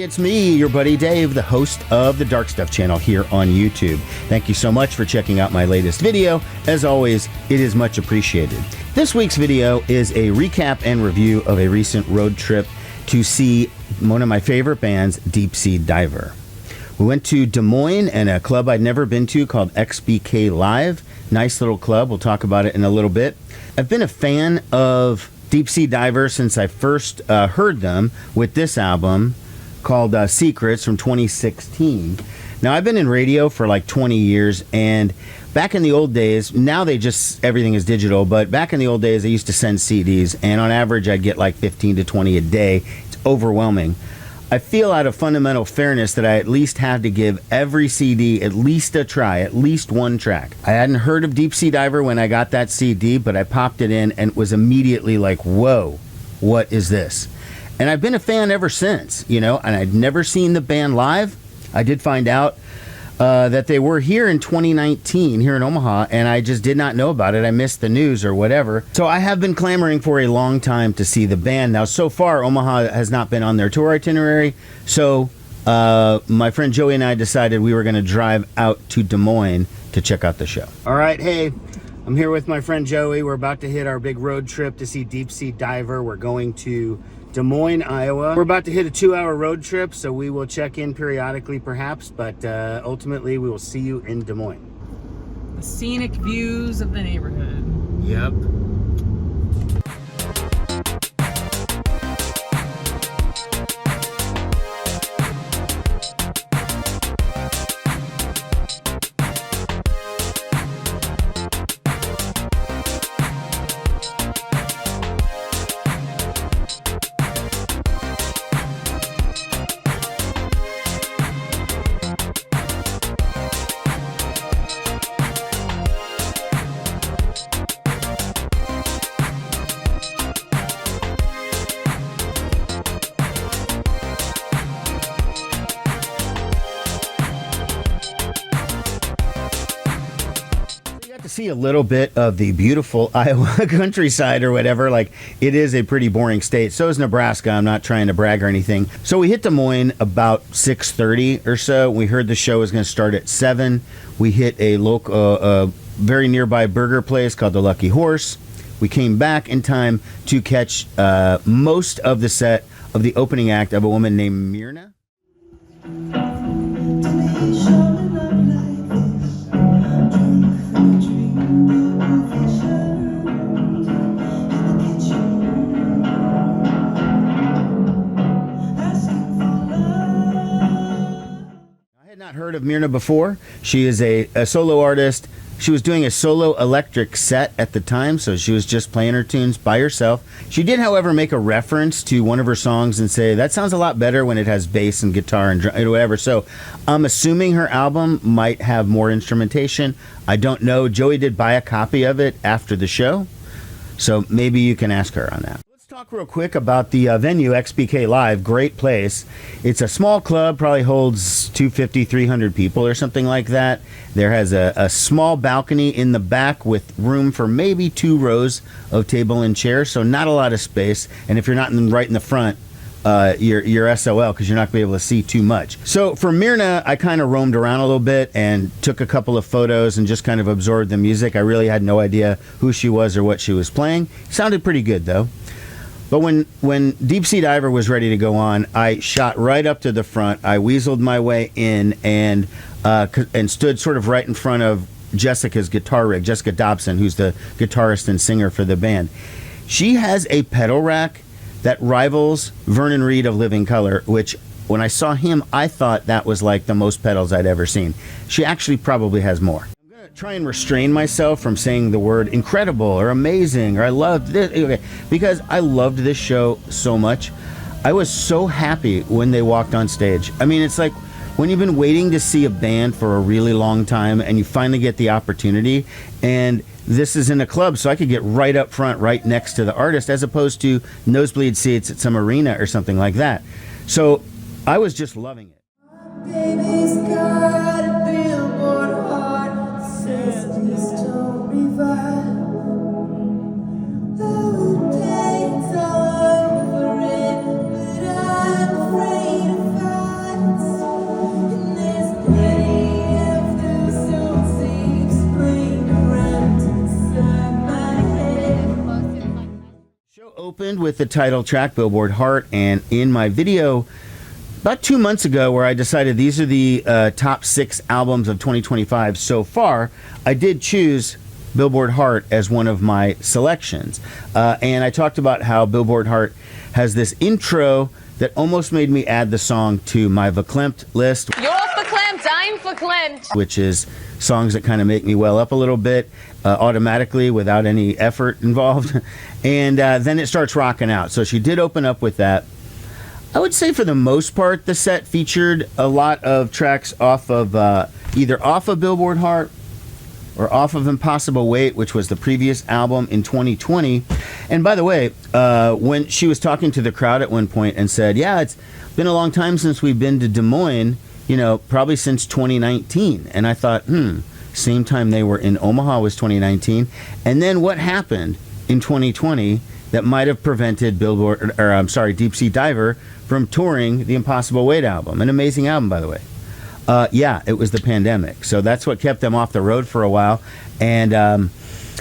it's me, your buddy Dave, the host of the Dark Stuff channel here on YouTube. Thank you so much for checking out my latest video. As always, it is much appreciated. This week's video is a recap and review of a recent road trip to see one of my favorite bands, Deep Sea Diver. We went to Des Moines and a club I'd never been to called XBK Live. Nice little club. We'll talk about it in a little bit. I've been a fan of Deep Sea Diver since I first heard them with this album called Secrets from 2016. Now, I've been in radio for like 20 years, and back in the old days, now everything is digital, but back in the old days, I used to send CDs, and on average, I'd get like 15 to 20 a day. It's overwhelming. I feel out of fundamental fairness that I at least have to give every CD at least a try, at least one track. I hadn't heard of Deep Sea Diver when I got that CD, but I popped it in and was immediately like, whoa, what is this? And I've been a fan ever since, and I'd never seen the band live. I did find out that they were here in 2019, here in Omaha, and I just did not know about it. I missed the news or whatever. So I have been clamoring for a long time to see the band. Now, so far, Omaha has not been on their tour itinerary, so my friend Joey and I decided we were going to drive out to Des Moines to check out the show. All right, hey, I'm here with my friend Joey. We're about to hit our big road trip to see Deep Sea Diver. We're going to Des Moines, Iowa. We're about to hit a 2-hour road trip, so we will check in periodically perhaps, but ultimately we will see you in Des Moines. The scenic views of the neighborhood. Yep. See a little bit of the beautiful Iowa countryside or whatever. Like, it is a pretty boring state. So is Nebraska. I'm not trying to brag or anything. So we hit Des Moines about 6:30 or so. We heard the show was going to start at 7. We hit a local, very nearby burger place called the Lucky Horse. We came back in time to catch most of the set of the opening act of a woman named Meernaa. Not heard of Meernaa before. She is a solo artist. She was doing a solo electric set at the time, so she was just playing her tunes by herself. She did, however, make a reference to one of her songs and say, that sounds a lot better when it has bass and guitar and whatever. So I'm assuming her album might have more instrumentation. I don't know. Joey did buy a copy of it after the show, so maybe you can ask her on that. Talk real quick about the venue, XBK Live. Great place. It's a small club, probably holds 250, 300 people or something like that. There has a small balcony in the back with room for maybe 2 rows of table and chairs, so not a lot of space. And if you're not right in the front, you're SOL because you're not going to be able to see too much. So for Meernaa, I kind of roamed around a little bit and took a couple of photos and just kind of absorbed the music. I really had no idea who she was or what she was playing. Sounded pretty good, though. But when Deep Sea Diver was ready to go on, I shot right up to the front. I weaseled my way in and stood sort of right in front of Jessica's guitar rig, Jessica Dobson, who's the guitarist and singer for the band. She has a pedal rack that rivals Vernon Reid of Living Colour, which when I saw him, I thought that was like the most pedals I'd ever seen. She actually probably has more. Try and restrain myself from saying the word incredible or amazing or I loved this, okay, because I loved this show so much. I was so happy when they walked on stage. I mean, it's like when you've been waiting to see a band for a really long time and you finally get the opportunity, and this is in a club, so I could get right up front, right next to the artist, as opposed to nosebleed seats at some arena or something like that. So I was just loving it. Baby's got a billboard heart, says please don't revive. I would take all over it, but I'm afraid if I opened with the title track, Billboard Heart, and in my video about 2 months ago where I decided these are the top 6 albums of 2025 so far, I did choose Billboard Heart as one of my selections. And I talked about how Billboard Heart has this intro that almost made me add the song to my verklempt list. You're verklempt, I'm verklempt. Which is songs that kind of make me well up a little bit automatically without any effort involved. And then it starts rocking out. So she did open up with that. I would say for the most part, the set featured a lot of tracks off of either off of Billboard Heart or off of Impossible Weight, which was the previous album in 2020. And by the way, when she was talking to the crowd at one point and said, yeah, it's been a long time since we've been to Des Moines, probably since 2019. And I thought, same time they were in Omaha was 2019. And then what happened in 2020 that might have prevented Deep Sea Diver from touring the Impossible Weight album? An amazing album, by the way. Yeah, it was the pandemic. So that's what kept them off the road for a while. And,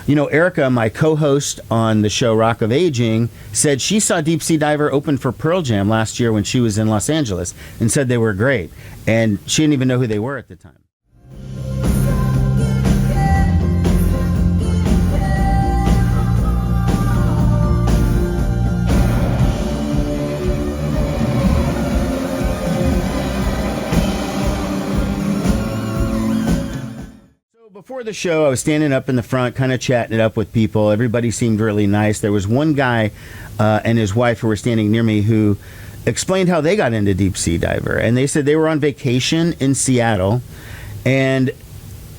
Erica, my co-host on the show Rock of Aging, said she saw Deep Sea Diver open for Pearl Jam last year when she was in Los Angeles and said they were great. And she didn't even know who they were at the time. Before the show, I was standing up in the front, kind of chatting it up with people. Everybody seemed really nice. There was one guy and his wife who were standing near me who explained how they got into Deep Sea Diver. And they said they were on vacation in Seattle. And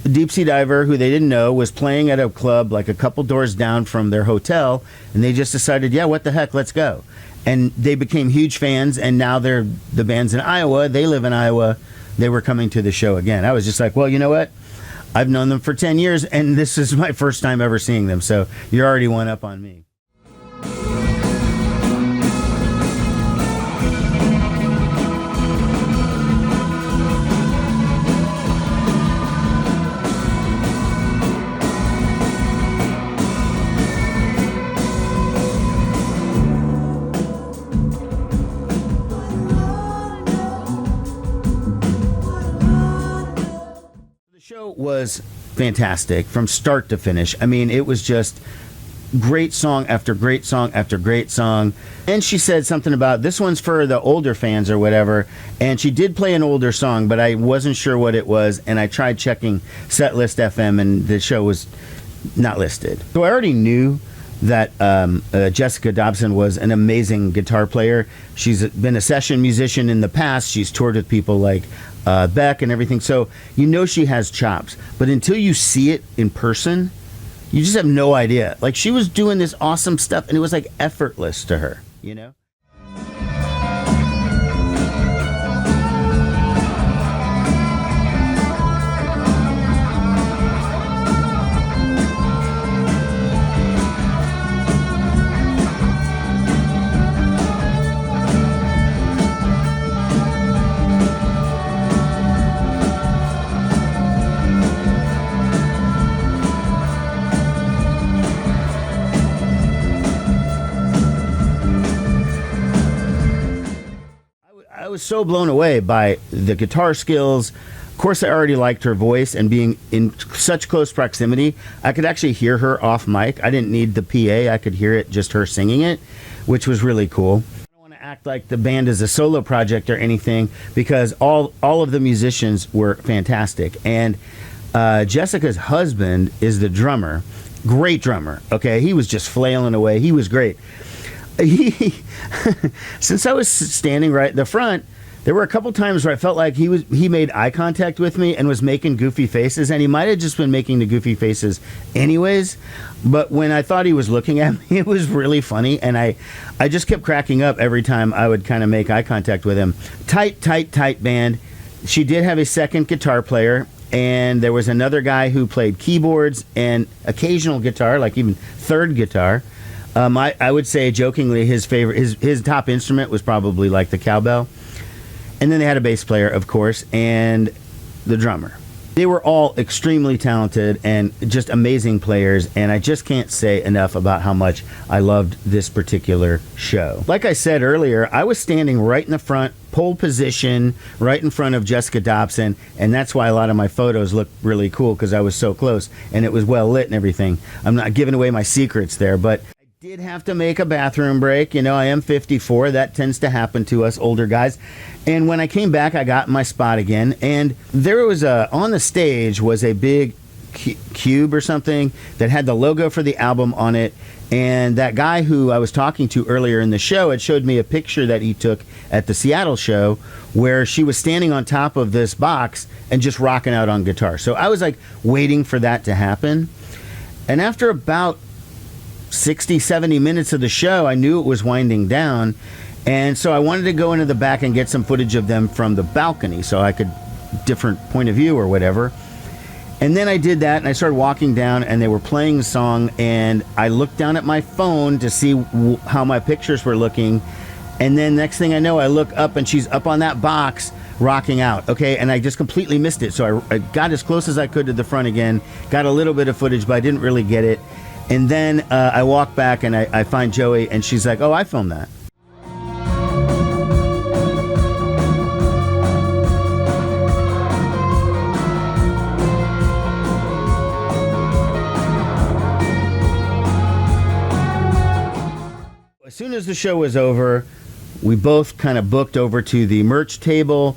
Deep Sea Diver, who they didn't know, was playing at a club like a couple doors down from their hotel. And they just decided, yeah, what the heck, let's go. And they became huge fans. And now the band's in Iowa. They live in Iowa. They were coming to the show again. I was just like, well, you know what? I've known them for 10 years, and this is my first time ever seeing them, so you're already one up on me. Was fantastic from start to finish. I mean, it was just great song after great song after great song. And she said something about this one's for the older fans or whatever. And she did play an older song, but I wasn't sure what it was. And I tried checking Setlist FM, and the show was not listed. So I already knew that Jessica Dobson was an amazing guitar player. She's been a session musician in the past. She's toured with people like Beck and everything. So she has chops. But until you see it in person, you just have no idea. Like, she was doing this awesome stuff, and it was like effortless to her, I was so blown away by the guitar skills. Of course, I already liked her voice, and being in such close proximity, I could actually hear her off mic. I didn't need the PA. I could hear it, just her singing it, which was really cool. I don't want to act like the band is a solo project or anything, because all of the musicians were fantastic. And Jessica's husband is the drummer. Great drummer, okay? He was just flailing away. He was great. Since I was standing right in the front, there were a couple times where I felt like he made eye contact with me and was making goofy faces, and he might have just been making the goofy faces anyways, but when I thought he was looking at me, it was really funny, and I just kept cracking up every time I would kind of make eye contact with him. Tight band. She did have a second guitar player, and there was another guy who played keyboards and occasional guitar, like even third guitar. I would say jokingly his favorite, his top instrument was probably like the cowbell. And then they had a bass player, of course, and the drummer. They were all extremely talented and just amazing players, and I just can't say enough about how much I loved this particular show. Like I said earlier, I was standing right in the front, pole position, right in front of Jessica Dobson, and that's why a lot of my photos look really cool, because I was so close, and it was well lit and everything. I'm not giving away my secrets there, but I did have to make a bathroom break. You know, I am 54. That tends to happen to us older guys. And when I came back, I got my spot again, and there was on the stage was a big cube or something that had the logo for the album on it. And that guy who I was talking to earlier in the show had showed me a picture that he took at the Seattle show where she was standing on top of this box and just rocking out on guitar. So I was like waiting for that to happen. And after about 60, 70 minutes of the show, I knew it was winding down. And so I wanted to go into the back and get some footage of them from the balcony so I could, different point of view or whatever. And then I did that, and I started walking down, and they were playing the song, and I looked down at my phone to see how my pictures were looking. And then next thing I know, I look up, and she's up on that box rocking out, okay? And I just completely missed it. So I got as close as I could to the front again, got a little bit of footage, but I didn't really get it. And then I walk back, and I find Joey, and she's like, oh, I filmed that. As soon as the show was over, we both kind of booked over to the merch table,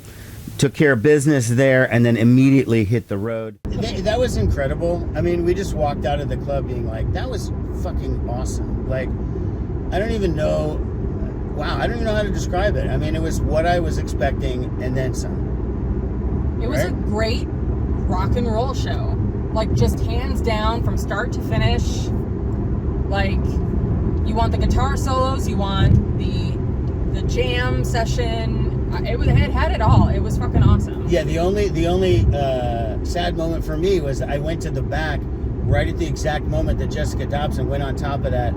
took care of business there, and then immediately hit the road. That was incredible. I mean, we just walked out of the club being like, that was fucking awesome. Like, I don't even know, wow, I don't even know how to describe it. I mean, it was what I was expecting and then some. It was a great rock and roll show. Like, just hands down from start to finish. Like, you want the guitar solos, you want the jam session. It had it all. It was fucking awesome. Yeah, the only sad moment for me was I went to the back right at the exact moment that Jessica Dobson went on top of that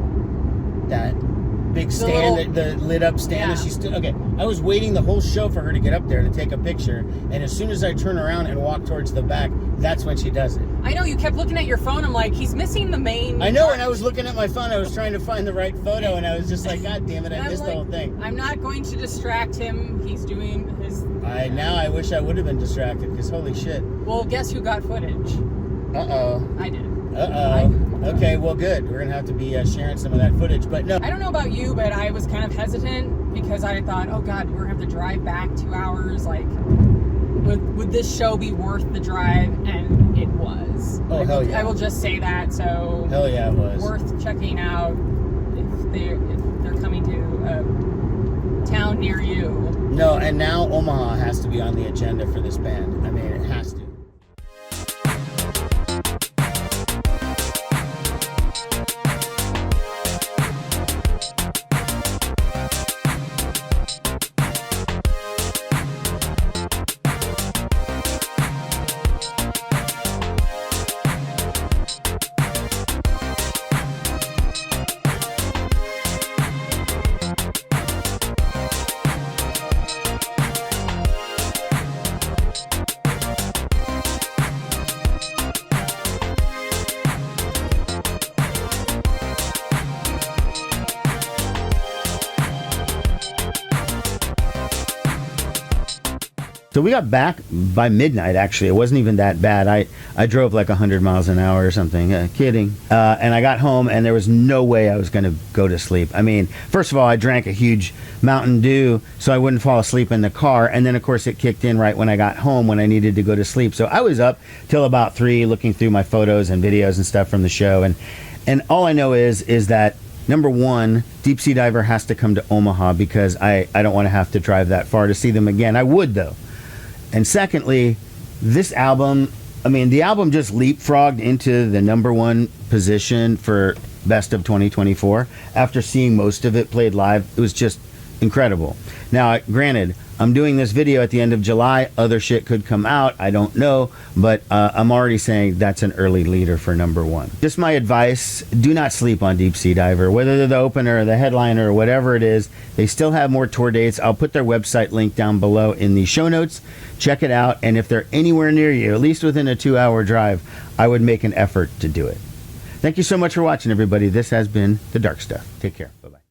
big stand, the lit up stand that she stood. Okay, I was waiting the whole show for her to get up there to take a picture, and as soon as I turn around and walk towards the back, that's when she does it. I know, you kept looking at your phone. I'm like, he's missing the main I know, part. and I was looking at my phone. I was trying to find the right photo, and I was just like, God damn it, I missed the whole thing. I'm not going to distract him. He's doing his... Now I wish I would have been distracted, because holy shit. Well, guess who got footage? Uh-oh. I did. Uh-oh. Okay, well, good. We're going to have to be sharing some of that footage, but no. I don't know about you, but I was kind of hesitant because I thought, oh God, we're going to have to drive back 2 hours. Like, would this show be worth the drive? And it was. Oh, hell yeah. I will just say that. So hell yeah, it was. Worth checking out if they're coming to a town near you. No, and now Omaha has to be on the agenda for this band. I mean, it has to. So we got back by midnight, actually. It wasn't even that bad. I drove like 100 miles an hour or something. Kidding. And I got home, and there was no way I was going to go to sleep. I mean, first of all, I drank a huge Mountain Dew so I wouldn't fall asleep in the car. And then, of course, it kicked in right when I got home when I needed to go to sleep. So I was up till about 3 looking through my photos and videos and stuff from the show. And all I know is that, number one, Deep Sea Diver has to come to Omaha because I don't want to have to drive that far to see them again. I would, though. And secondly, this album, I mean, the album just leapfrogged into the #1 position for Best of 2024. After seeing most of it played live, it was just incredible. Now, granted, I'm doing this video at the end of July. Other shit could come out. I don't know. But I'm already saying that's an early leader for number one. Just my advice, do not sleep on Deep Sea Diver. Whether they're the opener or the headliner or whatever it is, they still have more tour dates. I'll put their website link down below in the show notes. Check it out. And if they're anywhere near you, at least within a 2-hour drive, I would make an effort to do it. Thank you so much for watching, everybody. This has been The Dark Stuff. Take care. Bye-bye.